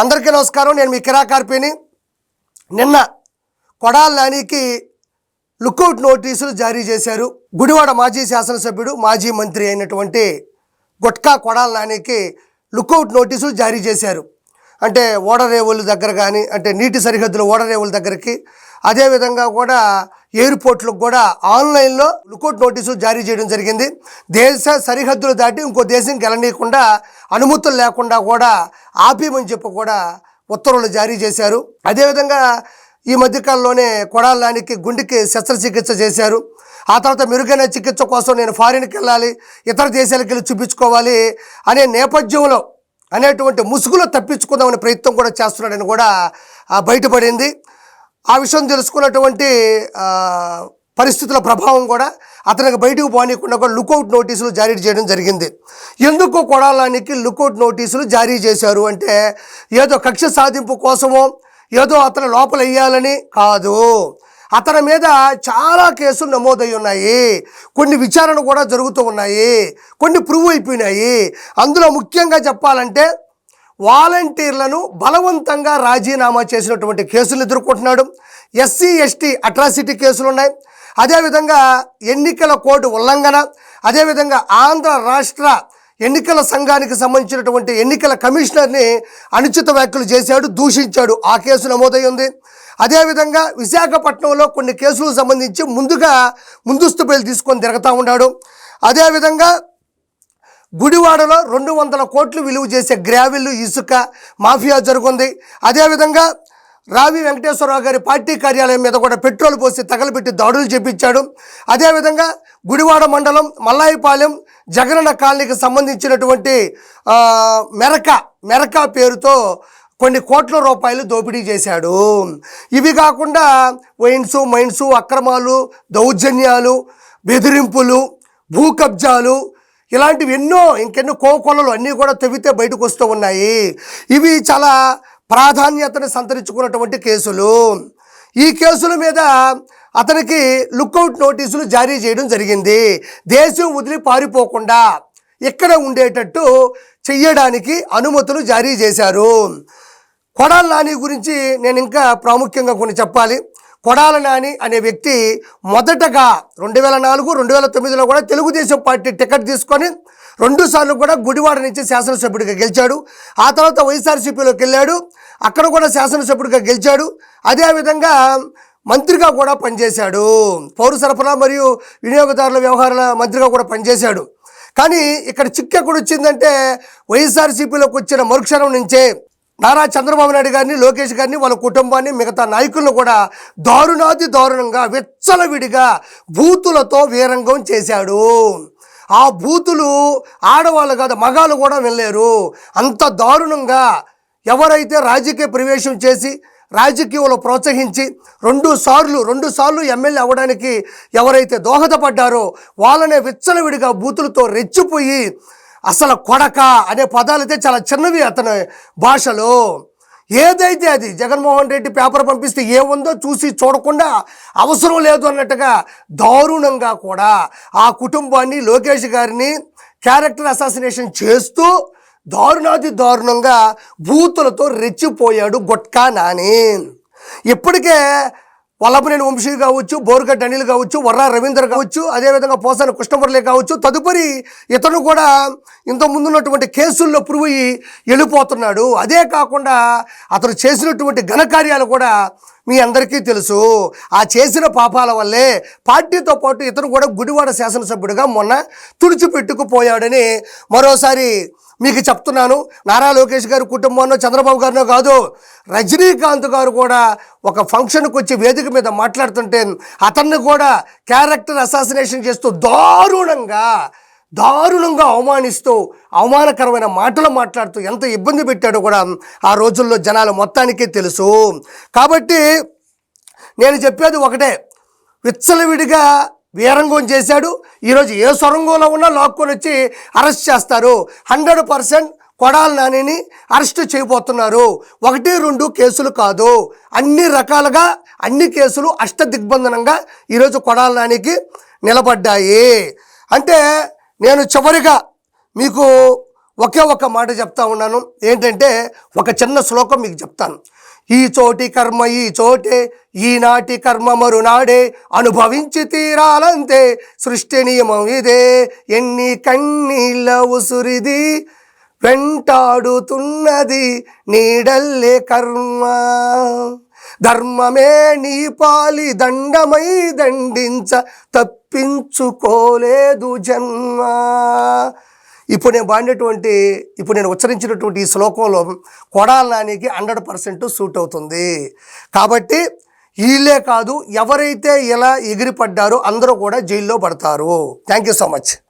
అందరికీ నమస్కారం. నేను మీ కిరాకార్పిని. నిన్న కొడాలి నానికి లుకౌట్ నోటీసులు జారీ చేశారు. గుడివాడ మాజీ శాసనసభ్యుడు మాజీ మంత్రి అయినటువంటి గుట్కా కొడాలి నానికి లుకౌట్ నోటీసులు జారీ చేశారు. అంటే ఓడరేవుల దగ్గర కానీ, అంటే నీటి సరిహద్దుల ఓడరేవుల దగ్గరికి, అదేవిధంగా కూడా ఎయిర్పోర్ట్లకు కూడా ఆన్లైన్లో లుకౌట్ నోటీసులు జారీ చేయడం జరిగింది. దేశ సరిహద్దులు దాటి ఇంకో దేశంకి వెళ్ళనీయకుండా, అనుమతులు లేకుండా కూడా ఆపేయమని చెప్పి కూడా ఉత్తర్వులు జారీ చేశారు. అదేవిధంగా ఈ మధ్యకాలంలోనే కొడాలి నానికి గుండెకి శస్త్రచికిత్స చేశారు. ఆ తర్వాత మెరుగైన చికిత్స కోసం నేను ఫారిన్కి వెళ్ళాలి, ఇతర దేశాలకు వెళ్ళి చూపించుకోవాలి అనే నేపథ్యంలో అనేటువంటి ముసుగులో తప్పించుకుందామనే ప్రయత్నం కూడా చేస్తున్నాడని కూడా బయటపడింది. ఆ విషయం తెలుసుకున్నటువంటి పరిస్థితుల ప్రభావం కూడా అతనికి బయటకు పోనీయకుండా కూడా లుకౌట్ నోటీసులు జారీ చేయడం జరిగింది. ఎందుకు కొడాలి నానికి లుకౌట్ నోటీసులు జారీ చేశారు అంటే, ఏదో కక్ష సాధింపు కోసమో, ఏదో అతను లోపల వేయాలని కాదు. అతని మీద చాలా కేసులు నమోదై ఉన్నాయి, కొన్ని విచారణ కూడా జరుగుతూ ఉన్నాయి, కొన్ని ప్రూవ్ అయిపోయినాయి. అందులో ముఖ్యంగా చెప్పాలంటే వాలంటీర్లను బలవంతంగా రాజీనామా చేసినటువంటి కేసులు ఎదుర్కొంటున్నాడు. ఎస్సీ ఎస్టీ అట్రాసిటీ కేసులు ఉన్నాయి. అదేవిధంగా ఎన్నికల కోడ్ ఉల్లంఘన, అదేవిధంగా ఆంధ్ర రాష్ట్ర ఎన్నికల సంఘానికి సంబంధించినటువంటి ఎన్నికల కమిషనర్ని అనుచిత వ్యాఖ్యలు చేశాడు, దూషించాడు, ఆ కేసు నమోదై ఉంది. అదేవిధంగా విశాఖపట్నంలో కొన్ని కేసులకు సంబంధించి ముందస్తు బెయిల్ తీసుకొని తిరుగుతూ ఉన్నాడు. అదేవిధంగా గుడివాడలో 200 కోట్లు విలువ చేసే గ్రావెల్, ఇసుక మాఫియా జరుగుంది. అదేవిధంగా రావి వెంకటేశ్వరరావు గారి పార్టీ కార్యాలయం మీద కూడా పెట్రోల్ పోసి తగలబెట్టి దాడులు చేపించాడు. అదేవిధంగా గుడివాడ మండలం మల్లాయిపాలెం జగనన్న కాలనీకి సంబంధించినటువంటి మెరక పేరుతో కొన్ని కోట్ల రూపాయలు దోపిడీ చేశాడు. ఇవి కాకుండా మైన్స్ అక్రమాలు, దౌర్జన్యాలు, బెదిరింపులు, భూ కబ్జాలు, ఇలాంటివి ఇంకెన్నో కోకొల్లలు అన్నీ కూడా తవ్వితే బయటకు వస్తూ ఉన్నాయి. ఇవి చాలా ప్రాధాన్యతను సంతరించుకున్నటువంటి కేసులు. ఈ కేసుల మీద అతనికి లుకౌట్ నోటీసులు జారీ చేయడం జరిగింది. దేశం వదిలి పారిపోకుండా ఇక్కడ ఉండేటట్టు చెయ్యడానికి అనుమతులు జారీ చేశారు. కొడాలి నాని గురించి నేను ఇంకా ప్రాముఖ్యంగా కొన్ని చెప్పాలి. కొడాలి నాని అనే వ్యక్తి మొదటగా 2004, 2009లో కూడా తెలుగుదేశం పార్టీ టికెట్ తీసుకొని 2 సార్లు కూడా గుడివాడ నుంచి శాసనసభ్యుడిగా గెలిచాడు. ఆ తర్వాత వైఎస్ఆర్సీపీలోకి వెళ్ళాడు, అక్కడ కూడా శాసనసభ్యుడిగా గెలిచాడు. అదేవిధంగా మంత్రిగా కూడా పనిచేశాడు, పౌర సరఫరా మరియు వినియోగదారుల వ్యవహారాల మంత్రిగా కూడా పనిచేశాడు. కానీ ఇక్కడ చిక్కు ఎక్కడ వచ్చిందంటే, వైఎస్ఆర్సీపీలోకి వచ్చిన మరుక్షణం నుంచే నారా చంద్రబాబు నాయుడు గారిని, లోకేష్ గారిని, వాళ్ళ కుటుంబాన్ని, మిగతా నాయకులను కూడా దారుణంగా విచ్చలవిడిగా బూతులతో వీరంగం చేశాడు. ఆ బూతులు ఆడవాళ్ళు కాదు, మగాళ్ళు కూడా వెళ్ళారు. అంత దారుణంగా ఎవరైతే రాజకీయ ప్రవేశం చేసి రాజకీయంలో ప్రోత్సహించి 2 సార్లు ఎమ్మెల్యే అవ్వడానికి ఎవరైతే దోహదపడ్డారో వాళ్ళనే విచ్చలవిడిగా బూతులతో రెచ్చిపోయి, అసలు కొడక అనే పదాలైతే చాలా చిన్నవి అతని భాషలో. ఏదైతే అది జగన్మోహన్ రెడ్డి పేపర్ పంపిస్తే ఏముందో చూసి చూడకుండా అవసరం లేదు అన్నట్టుగా దారుణంగా కూడా ఆ కుటుంబాన్ని, లోకేష్ గారిని క్యారెక్టర్ అసాసినేషన్ చేస్తూ దారుణంగా బూతులతో రెచ్చిపోయాడు గుట్కా నాని. ఇప్పటికే వల్లభనేని వంశీ కావచ్చు, బోరుగడ్డ అనిల్ కావచ్చు, వర్రా రవీంద్ర కావచ్చు, అదేవిధంగా పోసాని కృష్ణమురళి కావచ్చు, తదుపరి ఇతను కూడా ఇంత ముందున్నటువంటి కేసుల్లో ప్రూవ్ అయ్యి వెళ్ళిపోతున్నాడు. అదే కాకుండా అతను చేసినటువంటి ఘనకార్యాలు కూడా మీ అందరికీ తెలుసు. ఆ చేసిన పాపాల వల్లే పార్టీతో పాటు ఇతను కూడా గుడివాడ శాసనసభ్యుడిగా మొన్న తుడిచిపెట్టుకుపోయాడని మరోసారి మీకు చెప్తున్నాను. నారా లోకేష్ గారి కుటుంబాన్నో చంద్రబాబు గారినో కాదు, రజనీకాంత్ గారు కూడా ఒక ఫంక్షన్కి వచ్చి వేదిక మీద మాట్లాడుతుంటే అతన్ని కూడా క్యారెక్టర్ అసాసినేషన్ చేస్తూ దారుణంగా అవమానిస్తూ, అవమానకరమైన మాటలు మాట్లాడుతూ ఎంత ఇబ్బంది పెట్టాడో కూడా ఆ రోజుల్లో జనాలు మొత్తానికే తెలుసు. కాబట్టి నేను చెప్పేది ఒకటే, విచ్చలవిడిగా వీరంగం చేశాడు. ఈరోజు ఏ సొరంగంలో ఉన్నా లాక్కొని వచ్చి అరెస్ట్ చేస్తారు. 100% కొడాలి నానిని అరెస్ట్ చేయబోతున్నారు. 1-2 కేసులు కాదు, అన్ని రకాలుగా అన్ని కేసులు అష్టదిగ్బంధనంగా ఈరోజు కొడాలి నానికి నిలబడ్డాయి. అంటే నేను చివరిగా మీకు ఒకే ఒక మాట చెప్తా ఉన్నాను. ఏంటంటే ఒక చిన్న శ్లోకం మీకు చెప్తాను. ఈ చోటి కర్మ ఈ చోటే, ఈనాటి కర్మ మరునాడే, అనుభవించి తీరాలంతే, సృష్టి నియమం ఇదే, ఎన్ని కన్నీళ్ళ ఉసురిది, వెంటాడుతున్నది నీడల్లే కర్మ, ధర్మమే నీ పాలి దండమై దండించ, తప్పించుకోలేదు జన్మ. ఇప్పుడు నేను ఉచ్చరించినటువంటి ఈ శ్లోకంలో కొడాల నానికి 100% సూట్ అవుతుంది. కాబట్టి వీళ్ళే కాదు, ఎవరైతే ఇలా ఎగిరిపడ్డారో అందరూ కూడా జైల్లో పడతారు. Thank you so much.